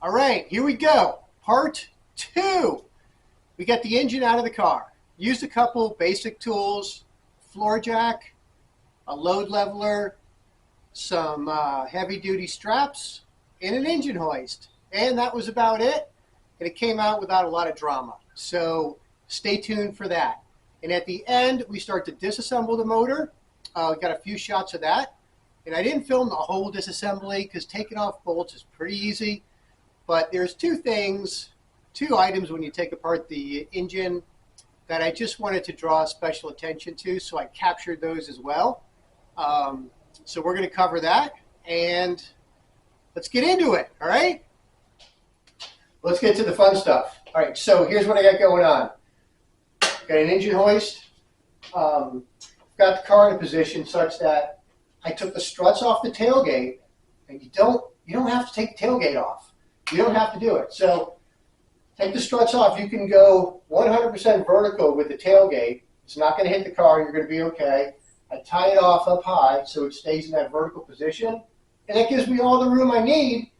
All right, here we go. Part 2. We got the engine out of the car. Used a couple basic tools, floor jack, a load leveler, some heavy-duty straps, and an engine hoist. And that was about it. And it came out without a lot of drama. So stay tuned for that. And at the end, we start to disassemble the motor. We got a few shots of that. And I didn't film the whole disassembly because taking off bolts is pretty easy. But there's two items when you take apart the engine that I just wanted to draw special attention to, so I captured those as well. So we're going to cover that, and let's get into it, all right? Let's get to the fun stuff. All right, so here's what I got going on. Got an engine hoist. Got the car in a position such that I took the struts off the tailgate, and you don't have to take the tailgate off. You don't have to do it. So take the struts off. You can go 100% vertical with the tailgate. It's not going to hit the car. You're going to be okay. I tie it off up high so it stays in that vertical position. And that gives me all the room I need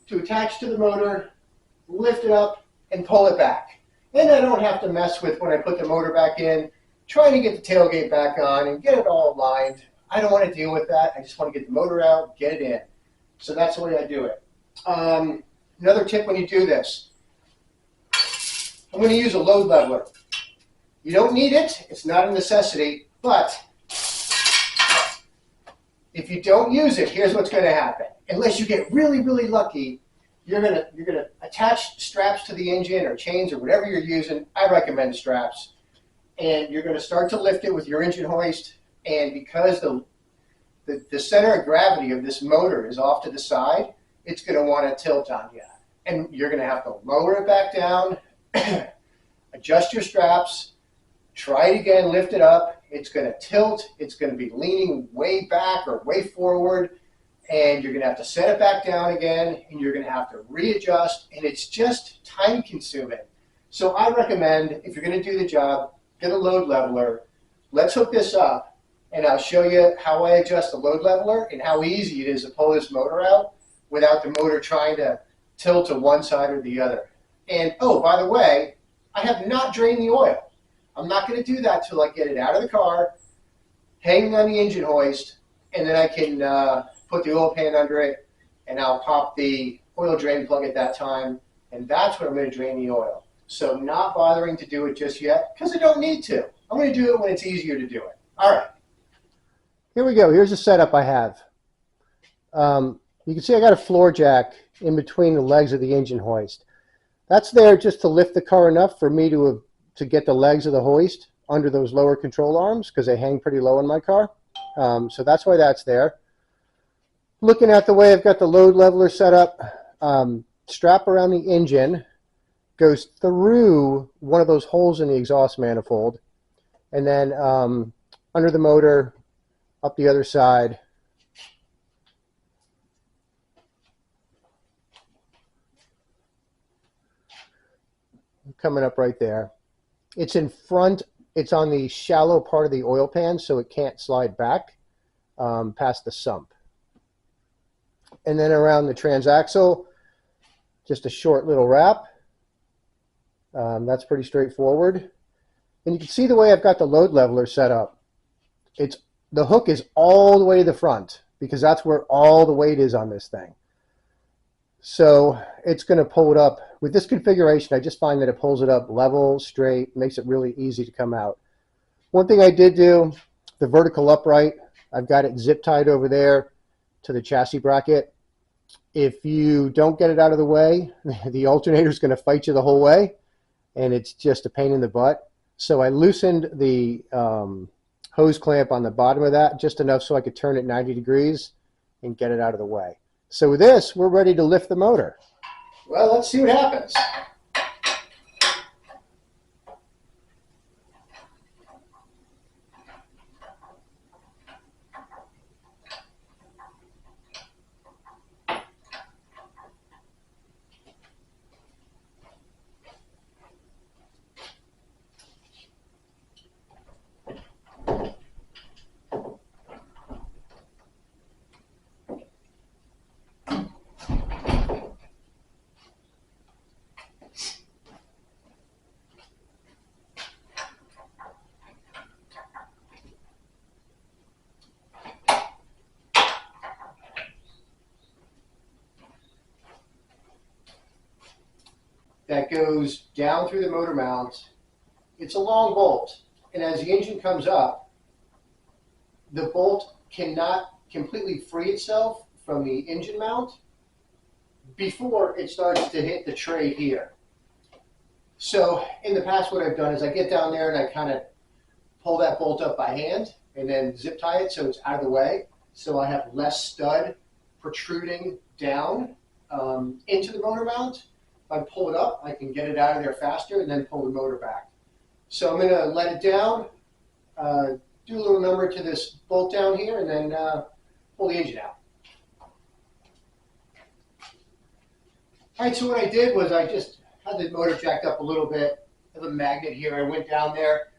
to attach to the motor, lift it up, and pull it back. And I don't have to mess with, when I put the motor back in, trying to get the tailgate back on and get it all aligned. I don't want to deal with that. I just want to get the motor out, get it in. So that's the way I do it. Another tip when you do this, I'm going to use a load leveler. You don't need it. It's not a necessity. But if you don't use it, here's what's going to happen. Unless you get really, really lucky, you're going to attach straps to the engine or chains or whatever you're using. I recommend straps. And you're going to start to lift it with your engine hoist. And because the center of gravity of this motor is off to the side, it's going to want to tilt on you. And you're going to have to lower it back down, adjust your straps, try it again, lift it up. It's going to tilt. It's going to be leaning way back or way forward. And you're going to have to set it back down again. And you're going to have to readjust. And it's just time consuming. So I recommend, if you're going to do the job, get a load leveler. Let's hook this up. And I'll show you how I adjust the load leveler and how easy it is to pull this motor out without the motor trying to tilt to one side or the other. And, oh, by the way, I have not drained the oil. I'm not going to do that till I get it out of the car, hanging on the engine hoist, and then I can put the oil pan under it, and I'll pop the oil drain plug at that time, and that's when I'm going to drain the oil. So not bothering to do it just yet, because I don't need to. I'm going to do it when it's easier to do it. All right. Here we go. Here's the setup I have. You can see I got a floor jack in between the legs of the engine hoist. That's there just to lift the car enough for me to get the legs of the hoist under those lower control arms, because they hang pretty low in my car. So that's why that's there. Looking at the way I've got the load leveler set up, strap around the engine goes through one of those holes in the exhaust manifold, and then under the motor, up the other side. Coming up right there. It's in front. It's on the shallow part of the oil pan, so it can't slide back past the sump. And then around the transaxle, just a short little wrap. That's pretty straightforward. And you can see the way I've got the load leveler set up. The hook is all the way to the front because that's where all the weight is on this thing. So it's going to pull it up. With this configuration, I just find that it pulls it up level, straight, makes it really easy to come out. One thing I did do, the vertical upright, I've got it zip tied over there to the chassis bracket. If you don't get it out of the way, the alternator is going to fight you the whole way, and it's just a pain in the butt. So I loosened the hose clamp on the bottom of that just enough so I could turn it 90 degrees and get it out of the way. So with this, we're ready to lift the motor. Well, let's see what happens. that goes down through the motor mount. It's a long bolt, and as the engine comes up, the bolt cannot completely free itself from the engine mount before it starts to hit the tray here. So in the past, what I've done is I get down there and I kind of pull that bolt up by hand and then zip tie it so it's out of the way, so I have less stud protruding down into the motor mount. If I pull it up, I can get it out of there faster and then pull the motor back. So I'm going to let it down, do a little number to this bolt down here, and then pull the engine out. All right, so what I did was I just had the motor jacked up a little bit. I have a magnet here. I went down there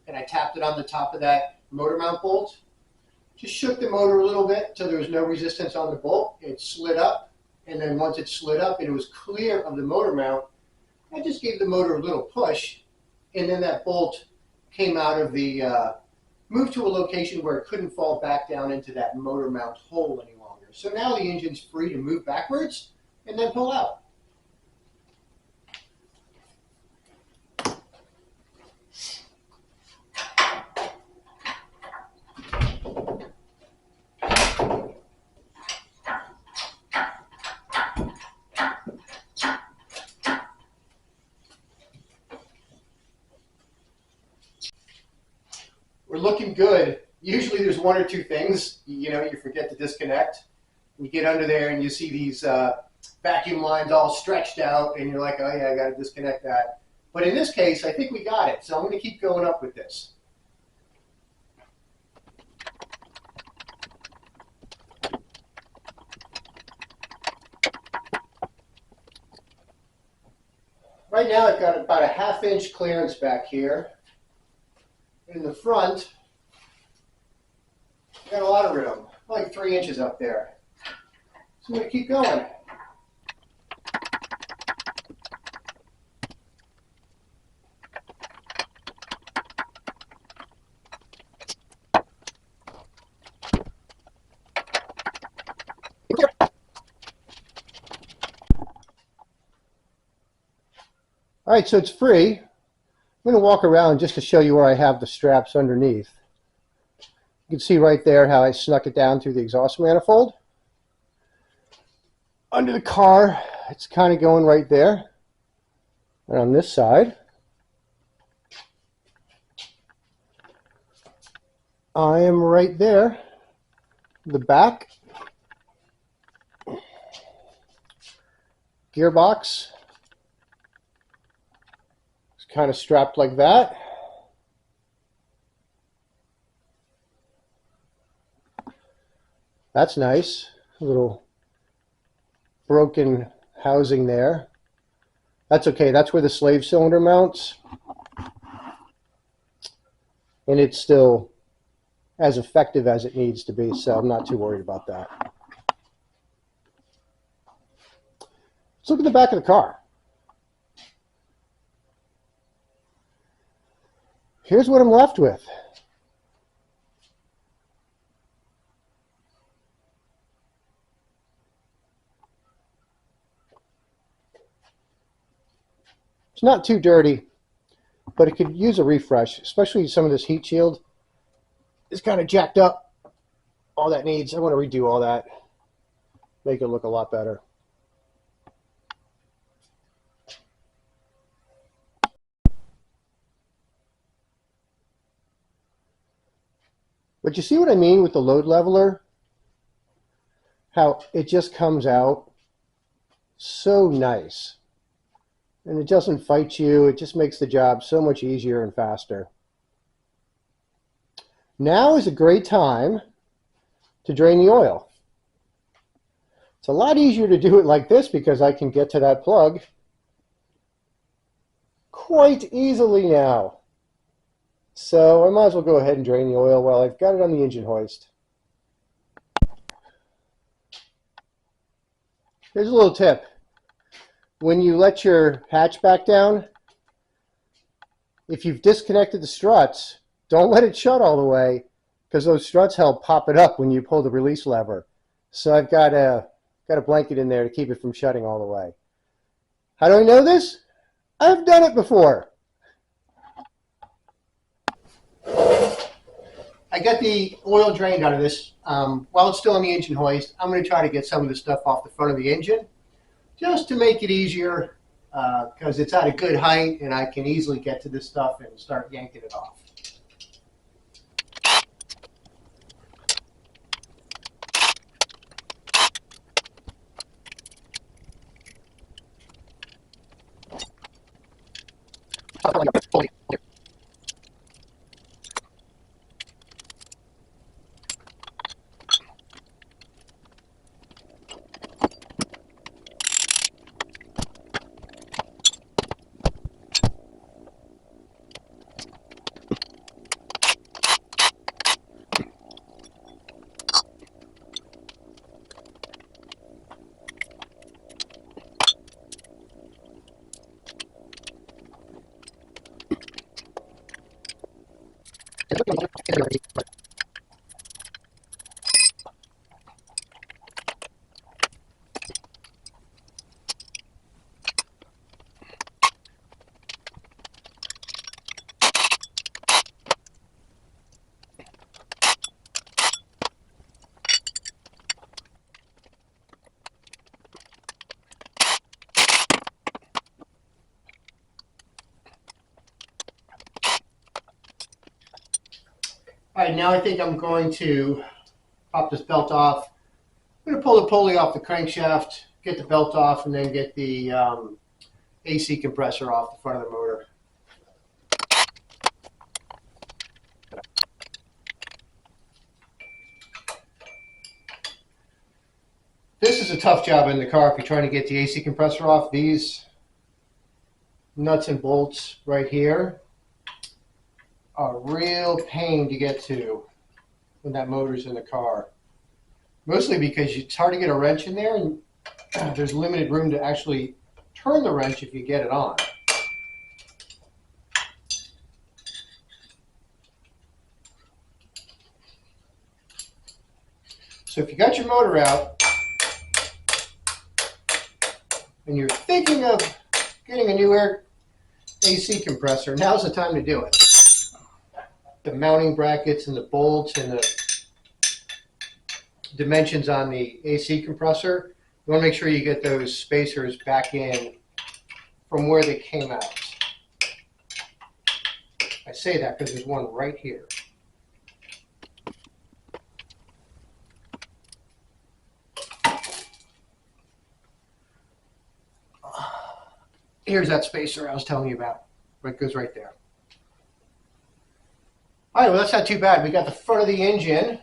and I tapped it on the top of that motor mount bolt. Just shook the motor a little bit until there was no resistance on the bolt. It slid up, and then once it slid up and it was clear of the motor mount, I just gave the motor a little push, and then that bolt came out of the, moved to a location where it couldn't fall back down into that motor mount hole any longer. So now the engine's free to move backwards and then pull out. We're looking good. Usually there's one or two things, you forget to disconnect. You get under there and you see these vacuum lines all stretched out, and you're like, oh yeah, I got to disconnect that. But in this case, I think we got it. So I'm going to keep going up with this. Right now I've got about a 1/2 inch clearance back here. In the front, I've got a lot of room, like 3 inches up there. So I'm going to keep going. All right, so it's free. I'm going to walk around just to show you where I have the straps underneath. You can see right there how I snuck it down through the exhaust manifold. Under the car, it's kind of going right there. And on this side, I am right there. The back. Gearbox. Kind of strapped like that. That's nice. A little broken housing there. That's okay. That's where the slave cylinder mounts. And it's still as effective as it needs to be, so I'm not too worried about that. Let's look at the back of the car. Here's what I'm left with. It's not too dirty, but it could use a refresh, especially some of this heat shield is kind of jacked up. All that needs, I want to redo all that, make it look a lot better. But you see what I mean with the load leveler? How it just comes out so nice. And it doesn't fight you. It just makes the job so much easier and faster. Now is a great time to drain the oil. It's a lot easier to do it like this because I can get to that plug quite easily now. So I might as well go ahead and drain the oil while I've got it on the engine hoist. Here's a little tip. When you let your hatch back down, if you've disconnected the struts, don't let it shut all the way because those struts help pop it up when you pull the release lever. So I've got a blanket in there to keep it from shutting all the way. How do I know this? I've done it before. I got the oil drained out of this. While it's still on the engine hoist, I'm going to try to get some of the stuff off the front of the engine just to make it easier because it's at a good height and I can easily get to this stuff and start yanking it off. All right, now I think I'm going to pop this belt off. I'm going to pull the pulley off the crankshaft, get the belt off, and then get the AC compressor off the front of the motor. This is a tough job in the car if you're trying to get the AC compressor off. These nuts and bolts right here are a real pain to get to when that motor's in the car. Mostly because it's hard to get a wrench in there and there's limited room to actually turn the wrench if you get it on. So if you got your motor out and you're thinking of getting a new AC compressor, now's the time to do it. The mounting brackets and the bolts and the dimensions on the AC compressor, you want to make sure you get those spacers back in from where they came out. I say that because there's one right here. Here's that spacer I was telling you about. It goes right there. All right, well, that's not too bad. We got the front of the engine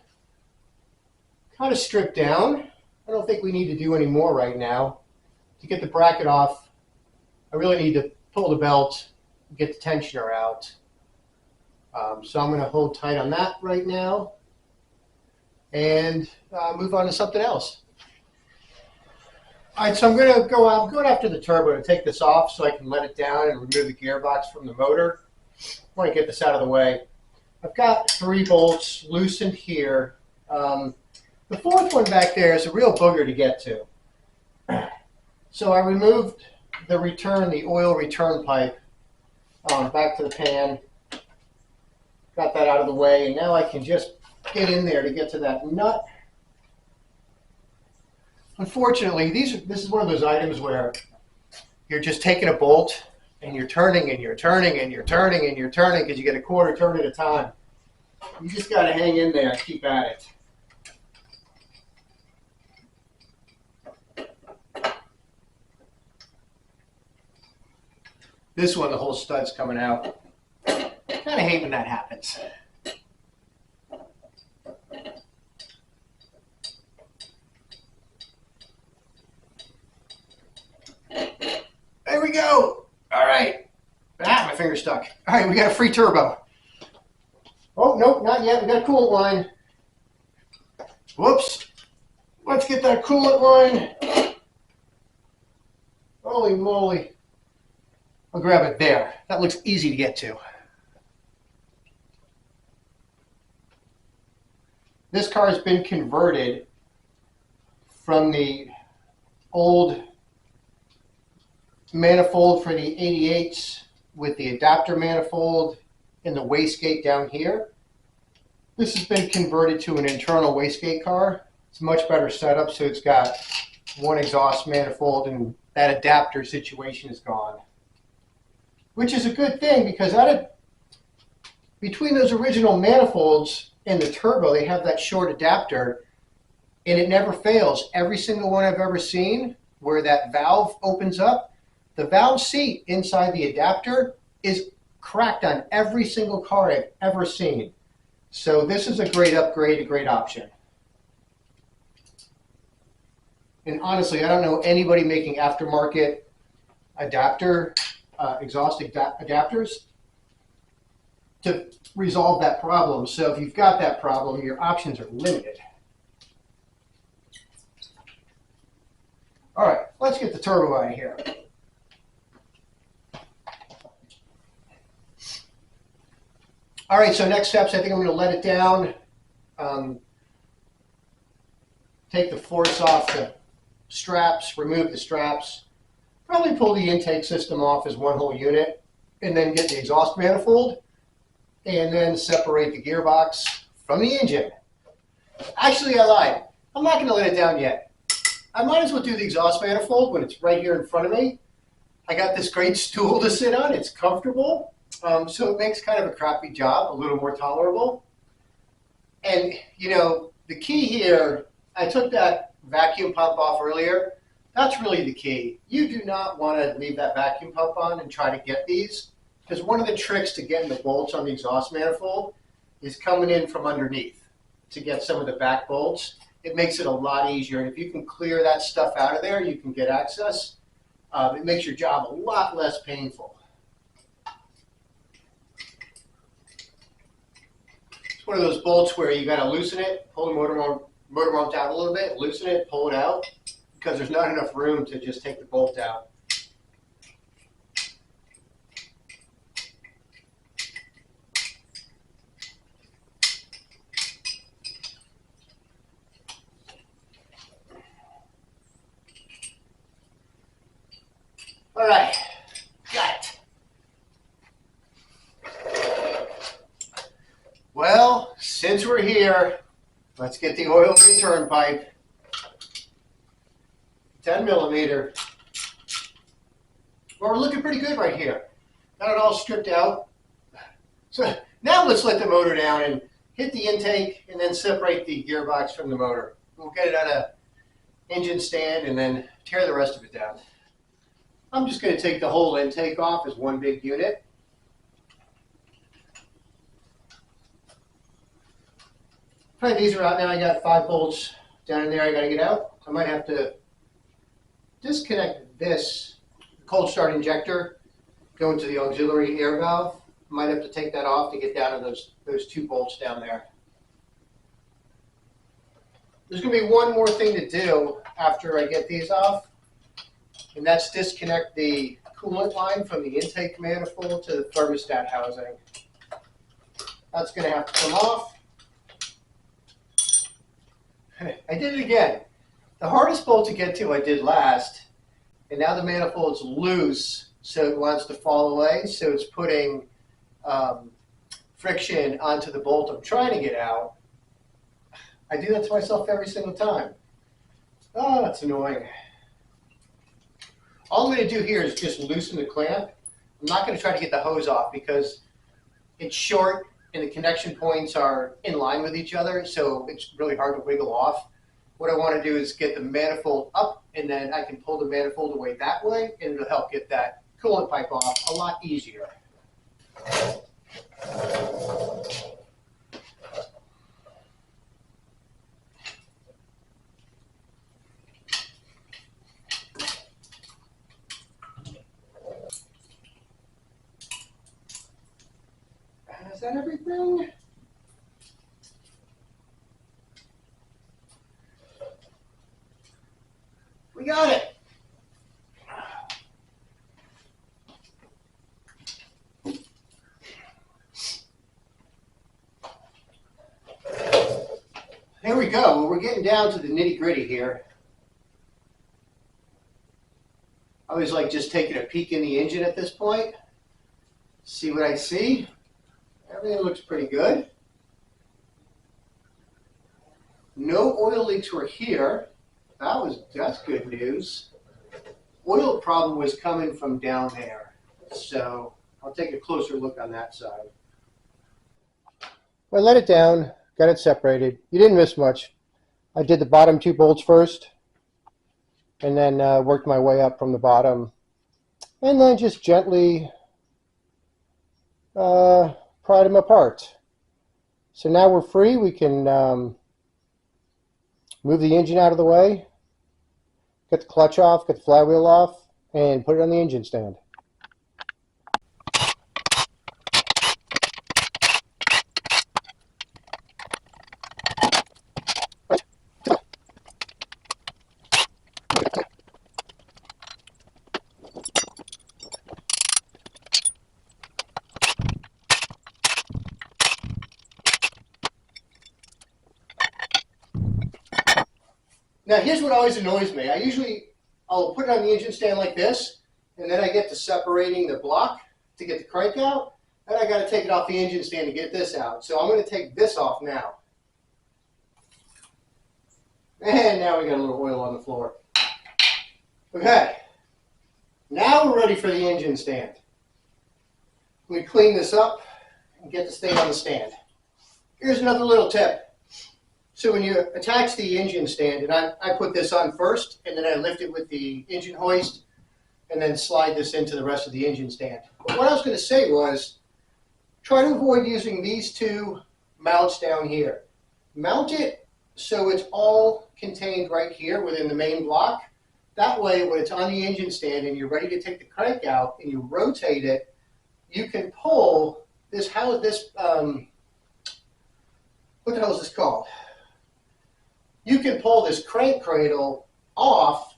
kind of stripped down. I don't think we need to do any more right now. To get the bracket off, I really need to pull the belt, get the tensioner out. So I'm going to hold tight on that right now and move on to something else. All right, so I'm going after the turbo to take this off so I can let it down and remove the gearbox from the motor. I want to get this out of the way. I've got 3 bolts loosened here. The 4th one back there is a real booger to get to. So I removed the oil return pipe back to the pan. Got that out of the way, and now I can just get in there to get to that nut. Unfortunately, this is one of those items where you're just taking a bolt and you're turning and you're turning and you're turning and you're turning because you get a quarter turn at a time. You just got to hang in there and keep at it. This one, the whole stud's coming out. Kind of hate when that happens. There we go. All right. Ah, my finger's stuck. All right, we got a free turbo. Oh, nope, not yet. We got a coolant line. Whoops. Let's get that coolant line. Holy moly. I'll grab it there. That looks easy to get to. This car has been converted from the old manifold for the 88s with the adapter manifold in the wastegate down here. This has been converted to an internal wastegate car. It's a much better setup, so it's got one exhaust manifold and that adapter situation is gone. Which is a good thing because between those original manifolds and the turbo, they have that short adapter and it never fails. Every single one I've ever seen where that valve opens up, the valve seat inside the adapter is cracked on every single car I've ever seen. So this is a great upgrade, a great option. And honestly, I don't know anybody making aftermarket exhaust adapters to resolve that problem. So if you've got that problem, your options are limited. All right, let's get the turbo out of here. All right, so next steps, I think I'm going to let it down, take the force off the straps, remove the straps, probably pull the intake system off as one whole unit, and then get the exhaust manifold, and then separate the gearbox from the engine. Actually, I lied. I'm not going to let it down yet. I might as well do the exhaust manifold when it's right here in front of me. I got this great stool to sit on. It's comfortable. So it makes kind of a crappy job a little more tolerable. And, you know, the key here, I took that vacuum pump off earlier. That's really the key. You do not want to leave that vacuum pump on and try to get these, because one of the tricks to getting the bolts on the exhaust manifold is coming in from underneath to get some of the back bolts. It makes it a lot easier. And if you can clear that stuff out of there, you can get access. It makes your job a lot less painful. It's one of those bolts where you got to loosen it, pull the motor mount down a little bit, loosen it, pull it out, because there's not enough room to just take the bolt out. All right, got it. Well, since we're here, let's get the oil return pipe. 10 millimeter. Well, we're looking pretty good right here. Got it all stripped out. So now let's let the motor down and hit the intake and then separate the gearbox from the motor. We'll get it on a engine stand and then tear the rest of it down. I'm just going to take the whole intake off as one big unit. Right, these are out now. I got 5 bolts down in there I got to get out. I might have to disconnect this cold start injector, go into the auxiliary air valve. Might have to take that off to get down to those 2 bolts down there. There's going to be one more thing to do after I get these off, and that's disconnect the coolant line from the intake manifold to the thermostat housing. That's going to have to come off. I did it again. The hardest bolt to get to I did last, and now the manifold's loose, so it wants to fall away, so it's putting friction onto the bolt I'm trying to get out. I do that to myself every single time. Oh, that's annoying. All I'm going to do here is just loosen the clamp. I'm not going to try to get the hose off because it's short and the connection points are in line with each other, so it's really hard to wiggle off. What I want to do is get the manifold up, and then I can pull the manifold away that way, and it'll help get that coolant pipe off a lot easier. Is that everything? We got it. There we go. Well, we're getting down to the nitty-gritty here. always like just taking a peek in the engine at this point. See what I see. Everything looks pretty good. No oil leaks were here. That's good news. Oil problem was coming from down there. So I'll take a closer look on that side. I let it down, got it separated. You didn't miss much. I did the bottom 2 bolts first, and then worked my way up from the bottom, and then just gently pried them apart. So now we're free. We can move the engine out of the way, get the clutch off, get the flywheel off, and put it on the engine stand. Now here's what always annoys me. I'll put it on the engine stand like this, and then I get to separating the block to get the crank out, and I got to take it off the engine stand to get this out. So I'm going to take this off now. And now we got a little oil on the floor. Okay, now we're ready for the engine stand. We clean this up and get this thing on the stand. Here's another little tip. So when you attach the engine stand, and I put this on first, and then I lift it with the engine hoist, and then slide this into the rest of the engine stand. But what I was going to say was, try to avoid using these 2 mounts down here. Mount it so it's all contained right here within the main block. That way, when it's on the engine stand and you're ready to take the crank out and you rotate it, you can pull this, what the hell is this called? You can pull this crank cradle off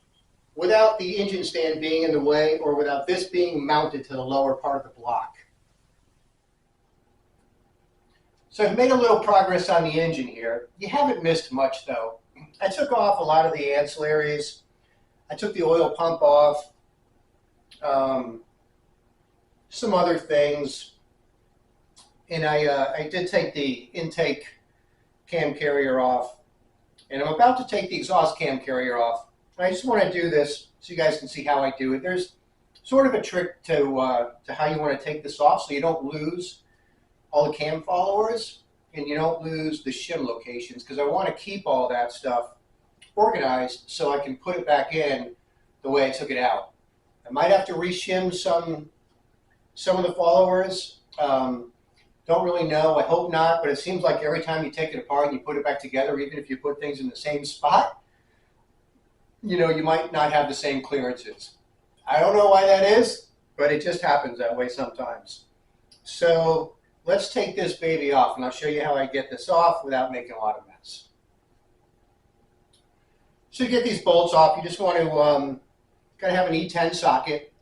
without the engine stand being in the way or without this being mounted to the lower part of the block. So I've made a little progress on the engine here. You haven't missed much though. I took off a lot of the ancillaries. I took the oil pump off, some other things, and I did take the intake cam carrier off. And I'm about to take the exhaust cam carrier off. I just want to do this so you guys can see how I do it. There's sort of a trick to how you want to take this off so you don't lose all the cam followers and you don't lose the shim locations, because I want to keep all that stuff organized so I can put it back in the way I took it out. I might have to re-shim some of the followers. Don't really know. I hope not, but it seems like every time you take it apart and you put it back together, even if you put things in the same spot, you might not have the same clearances. I don't know why that is, but it just happens that way sometimes. So let's take this baby off, and I'll show you how I get this off without making a lot of mess. So to get these bolts off, you just want to have an E10 socket.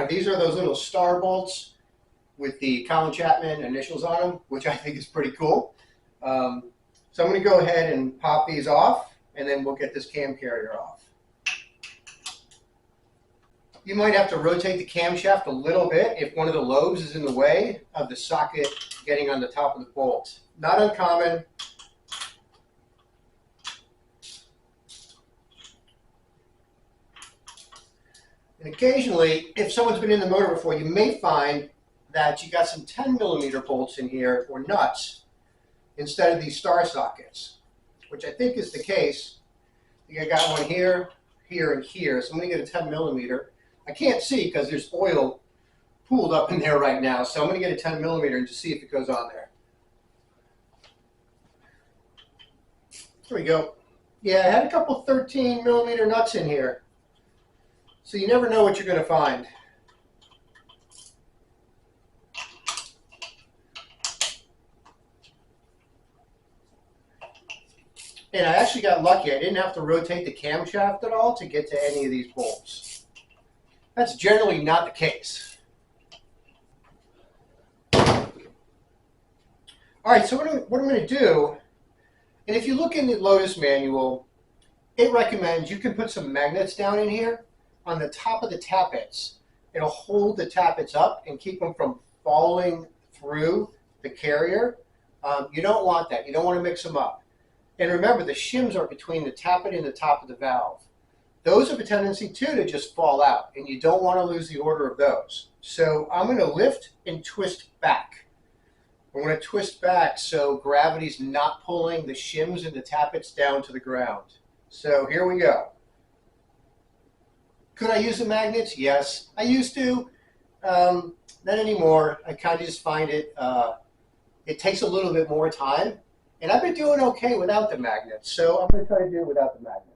These are those little star bolts with the Colin Chapman initials on them, which I think is pretty cool. So I'm going to go ahead and pop these off, and then we'll get this cam carrier off. You might have to rotate the camshaft a little bit if one of the lobes is in the way of the socket getting on the top of the bolt. Not uncommon. And occasionally, if someone's been in the motor before, you may find that you got some 10mm bolts in here, or nuts, instead of these star sockets, which I think is the case. I think I got one here, here, and here, so I'm going to get a 10mm. I can't see because there's oil pooled up in there right now, so I'm going to get a 10mm and just see if it goes on there. There we go. Yeah, I had a couple 13mm nuts in here, so you never know what you're going to find. And I actually got lucky. I didn't have to rotate the camshaft at all to get to any of these bolts. That's generally not the case. All right, so what I'm going to do, and if you look in the Lotus manual, it recommends you can put some magnets down in here on the top of the tappets. It'll hold the tappets up and keep them from falling through the carrier. You don't want that. You don't want to mix them up. And remember, the shims are between the tappet and the top of the valve. Those have a tendency, too, to just fall out, and you don't want to lose the order of those. So I'm going to lift and twist back. I'm going to twist back so gravity's not pulling the shims and the tappets down to the ground. So here we go. Could I use the magnets? Yes, I used to. Not anymore. I kind of just find it takes a little bit more time. And I've been doing okay without the magnets, so I'm going to try to do it without the magnets.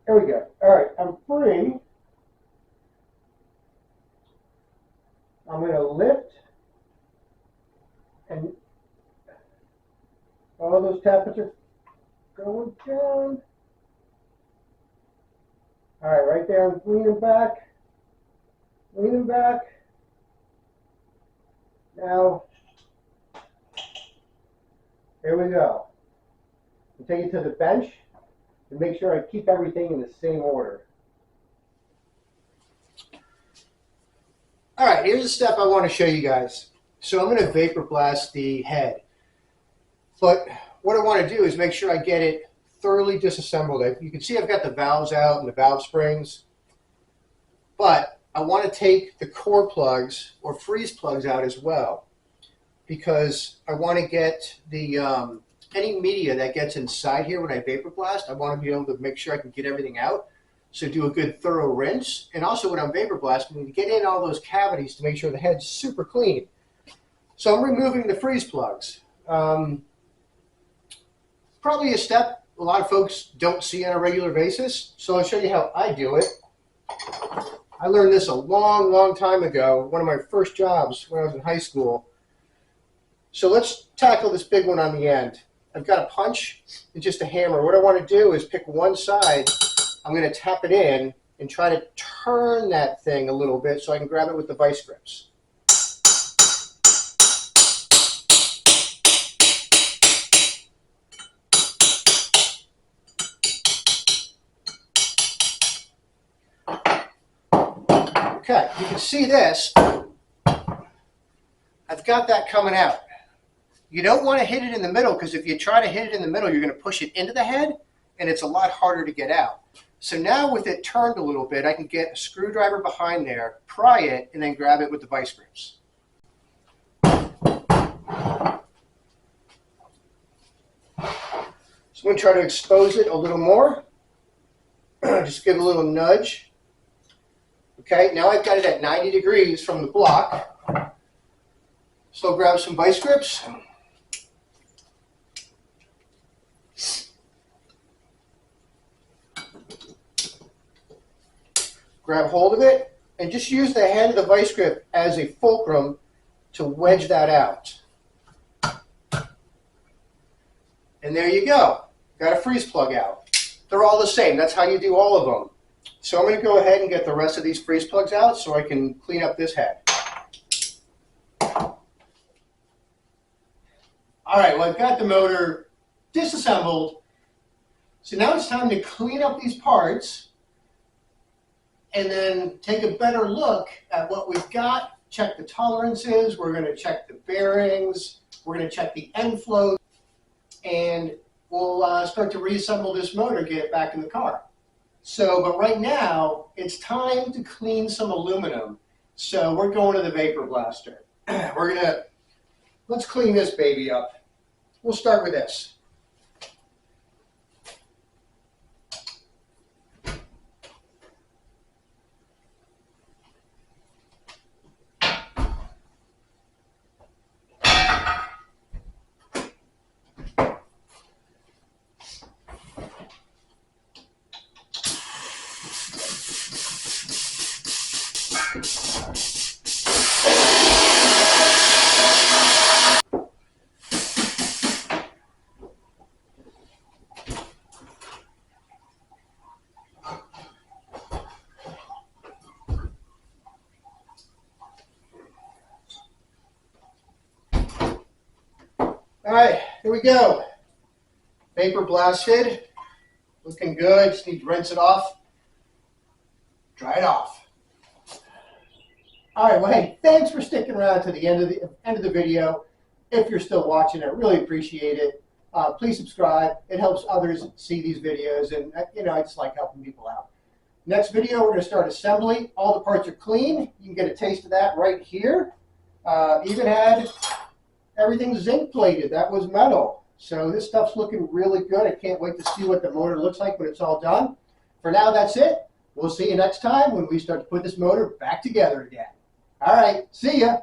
There we go. All right, I'm free. I'm going to lift, and all those tappets are going down. All right, right there, I'm leaning back, leaning back. Now, here we go. I'll take it to the bench and make sure I keep everything in the same order. All right, here's a step I want to show you guys. So I'm going to vapor blast the head. But what I want to do is make sure I get it thoroughly disassembled. You can see I've got the valves out and the valve springs. But I want to take the core plugs or freeze plugs out as well, because I want to get the any media that gets inside here when I vapor blast, I want to be able to make sure I can get everything out. So do a good thorough rinse. And also when I'm vapor blasting, to get in all those cavities to make sure the head's super clean. So I'm removing the freeze plugs. Probably a step a lot of folks don't see on a regular basis. So I'll show you how I do it. I learned this a long, long time ago, one of my first jobs when I was in high school. So let's tackle this big one on the end. I've got a punch and just a hammer. What I want to do is pick one side. I'm going to tap it in and try to turn that thing a little bit so I can grab it with the vice grips. Okay, you can see this. I've got that coming out. You don't want to hit it in the middle, because if you try to hit it in the middle, you're going to push it into the head, and it's a lot harder to get out. So now with it turned a little bit, I can get a screwdriver behind there, pry it, and then grab it with the vice grips. So I'm going to try to expose it a little more. Just give it a little nudge. Okay, now I've got it at 90 degrees from the block. So I'll grab some vice grips. Grab hold of it and just use the hand of the vice grip as a fulcrum to wedge that out. And there you go. Got a freeze plug out. They're all the same. That's how you do all of them. So I'm going to go ahead and get the rest of these freeze plugs out so I can clean up this head. All right, well, I've got the motor disassembled. So now it's time to clean up these parts and then take a better look at what we've got, check the tolerances, we're going to check the bearings, we're going to check the end flow, and we'll start to reassemble this motor, get it back in the car. So, but right now, it's time to clean some aluminum. So we're going to the vapor blaster. Let's clean this baby up. We'll start with this. All right, here we go. Vapor blasted. Looking good. Just need to rinse it off. Dry it off. All right, well, hey, thanks for sticking around to the end of the video. If you're still watching, I really appreciate it. Please subscribe. It helps others see these videos, and I just like helping people out. Next video, we're going to start assembly. All the parts are clean. You can get a taste of that right here. Even had everything zinc plated. That was metal. So this stuff's looking really good. I can't wait to see what the motor looks like when it's all done. For now, that's it. We'll see you next time when we start to put this motor back together again. All right, see ya.